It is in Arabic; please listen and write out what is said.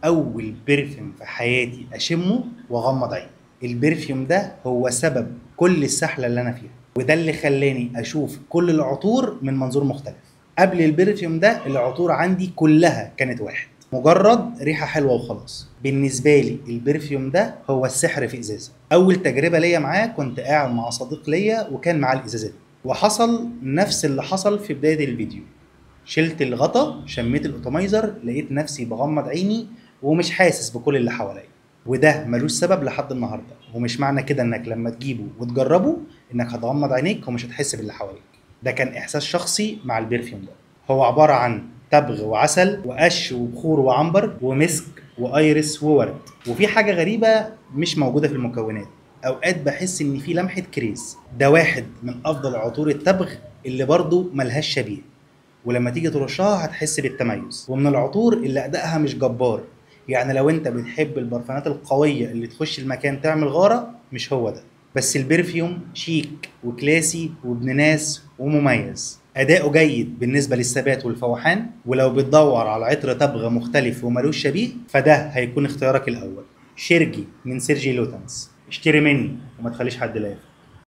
اول برفيوم في حياتي اشمه واغمض عيني. البرفيوم ده هو سبب كل السحله اللي انا فيها، وده اللي خلاني اشوف كل العطور من منظور مختلف. قبل البرفيوم ده العطور عندي كلها كانت واحد، مجرد ريحه حلوه وخلاص. بالنسبه لي البرفيوم ده هو السحر في ازازه. اول تجربه ليا معاه كنت قاعد مع صديق ليا وكان معاه الازازه دي، وحصل نفس اللي حصل في بدايه الفيديو. شلت الغطا، شميت الاوتومايزر، لقيت نفسي بغمض عيني ومش حاسس بكل اللي حواليا. وده ملوش سبب لحد النهارده، ومش معنى كده انك لما تجيبه وتجربه انك هتغمض عينيك ومش هتحس باللي حواليك. ده كان احساس شخصي مع البرفيوم ده. هو عباره عن تبغ وعسل وقش وبخور وعنبر ومسك وايرس وورد، وفي حاجه غريبه مش موجوده في المكونات. اوقات بحس ان في لمحه كريز. ده واحد من افضل عطور التبغ اللي برضه ملهاش شبيه، ولما تيجي ترشها هتحس بالتميز. ومن العطور اللي ادائها مش جبار، يعني لو انت بتحب البرفانات القويه اللي تخش المكان تعمل غاره مش هو ده. بس البرفيوم شيك وكلاسي وابن ناس ومميز. اداؤه جيد بالنسبه للثبات والفوحان، ولو بتدور على عطر تبغ مختلف وملوش شبيه فده هيكون اختيارك الاول. شيرجي من سيرجي لوتانس. اشتري مني وما تخليش حد لايق.